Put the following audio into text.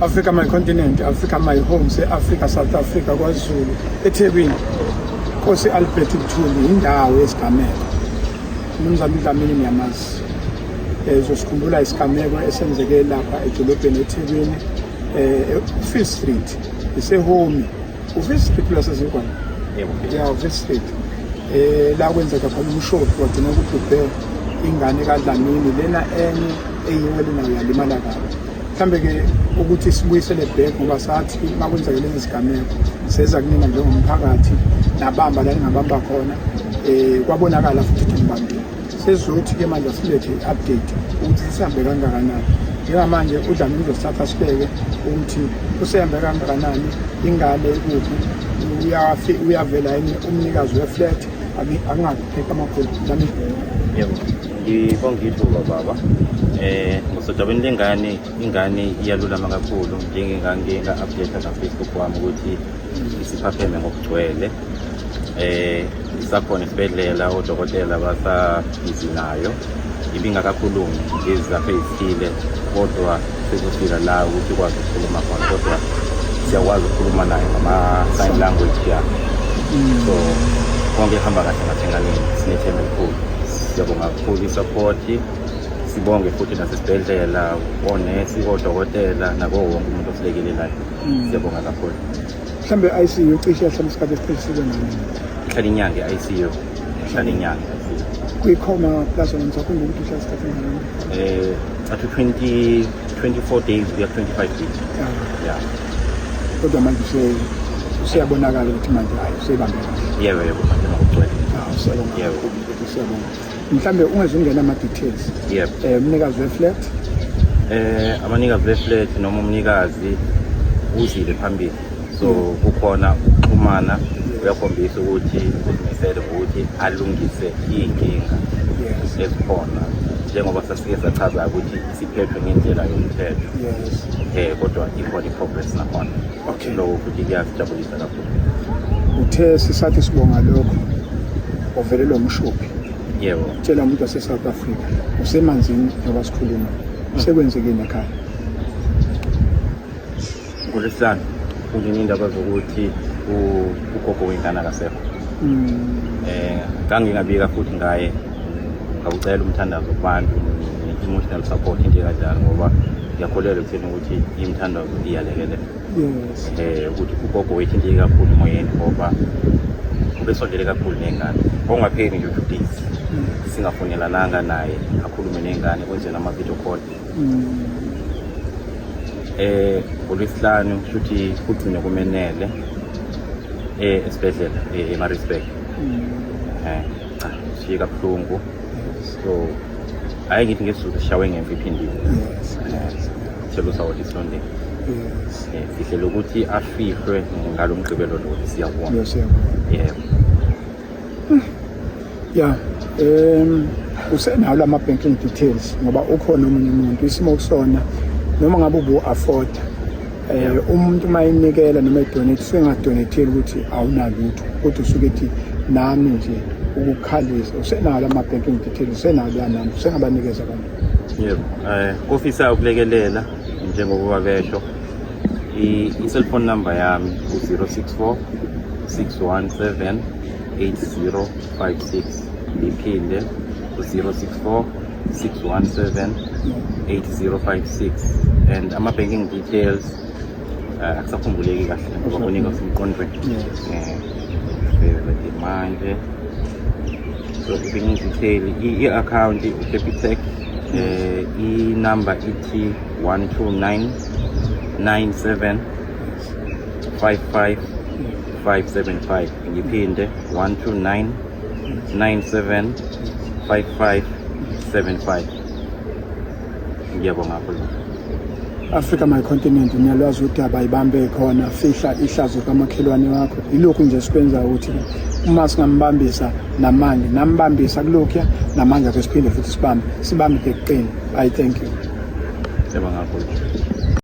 Africa my continent, Africa my home, se-Africa, South Africa, KwaZulu, eThekwini. Nkosi Albert Mthuli, indawo yesigameko. Umnumzane uDlamini niyamazi. Uzosikhumbula isigameko esenzeke lapha edolobheni eThekwini, Fifth Street, ise-home. U-Fifth Street lasezingwane? Yeah, Fifth Street. La kwenzeka khona umshophi wagcina kubhubhe ingane kaDlamini, lena enye eyiyo lena uyalimala kabi. Mhlambe-ke ukuthi sibuyisele back ngoba sathi makwenzeke lezi zigameko seza kunina njengomphakathi nabamba la ningabamba khona, kwabonakala futhi ukuthi ngibambile. Sezothi-ke manje silethe i-update ukuthi sihambe kangakanani. Njengamanje uDlamini uzosithatha sibeke ukuthi usehambe kangakanani, ingane kuphi, uyavela yini umnikazi we-flat, akungaphepha amaphupho. Dlamini. Yebo, ngibonga ithuba baba. Ngosodabeni lengane, ingane iyalulama kakhulu njengenga-update na-Facebook wami ukuthi isiphapheme ngokugcwele. Isakhona esibhedlela, odokotela basabhizi nayo. Ibingakakhulumi ngezizathu ezithile, kodwa sekufika la ukuthi ikwazi ukukhuluma khona, kodwa siyakwazi ukukhuluma nayo ngama-sign language yakhe. So konke kuhamba kahle ngasenganeni, sinethemba elikhulu. Siyabonga kakhulu i-support, sibonge futhi nasesibhedlela, onesi, odokotela, nako wonke umuntu osilekelelayo. Siyabonga kakhulu. Mhlambe i-ICU ucishe yahlala isikhathi esiphelisiwe nini? Ihlala inyanga i-ICU, ihlala inyanga. Kwi-coma plus ngisakhumbula ukuthi uhlala isikhathi esingakanani? Up to 24 days, we have 25 days. Yeah. Kodwa manje useyabonakala ukuthi manje hayi usebambe kahle. Yebo, manje ngokugcwele. Siyabonga. Yebo. Siyabonga. Mhlambe ungezungena ama-details. Yebo. Umnikazi we-flat? Abanikazi be-flat noma umnikazi uzile phambili. So kukhona ukuxhumana, uyakhombisa ukuthi uzimisele ukuthi alungise iy'nkinga ezikhona, njengoba sasike sachaza ukuthi siphethwe ngendlela yomthetho. Kodwa ikhona i-progress nakhona. Okay. Lokho futhi kuyasijabulisa kakhulu. Uthe sisathi sibonga lokho ovelelwa umshophi. Yebo. Tshela umuntu wase-South Africa usemanzini ngoba sikhuluma, sekwenzekeni ekhaya? NgoLwesihlanu kungenindaba zokuthi ugogo wengane akasekho. Ngangingabika futhi ngaye ngawucela umthandazo kubantu ne-emotional support into kanjalo, ngoba ngiyakholelwa ekutheni ukuthi imithandazo iyalekelela. Ukuthi ugogo wethu into kakhulu emoyeni ngoba ubesondele kakhulu nengane, ongapheli nje ukuthi singafonelananga naye akhulume nengane, kwenze nama-video call. NgoLwesihlanu futhi kugcine kumenele esibhedlela eMaritzburg. Sifika kabuhlungu, so hayi ngithi ngesizulu sishawe ngemva iphindile. Sithelo sawo lisonde. Sihle ukuthi afihlwe ngalo mgqibelo lo, siyabonga. Yebo. Yeah. Usenalo ama-banking details ngoba ukhona omunye umuntu isimo kusona noma ngabe ubu-afford umuntu mayinikela noma idonate sengadonateli ukuthi awunalutho, kodwa usuke ethi nami nje ukukhalisa. Usenalo ama-banking details, usenalo yanami, usengabanikeza abantu? Yebo. Ofisa ukulekelela njengoba besho, i-cellphone number yami u-064 617 8056. Liphinde u-064 617 8056. And ama-banking details akusakhumbuleki kahle ngoba kunika usemqondweni. Manje so i-banking detail, i-account u-Capitec, i-number ithi 12997 55575. Ngiphinde 12997 5575. Ngiyabonga kakhulu. Africa my continent, ngiyalwazi ukuthi abayibambe khona, fihla ihlazo kamakhelwane wakho. Ilokhu nje sikwenza ukuthi uma singambambisa namanje nambambisa kulokhu namanje ake siphinde futhi sibambe ekuqini. I thank you. Ngiyabonga kakhulu.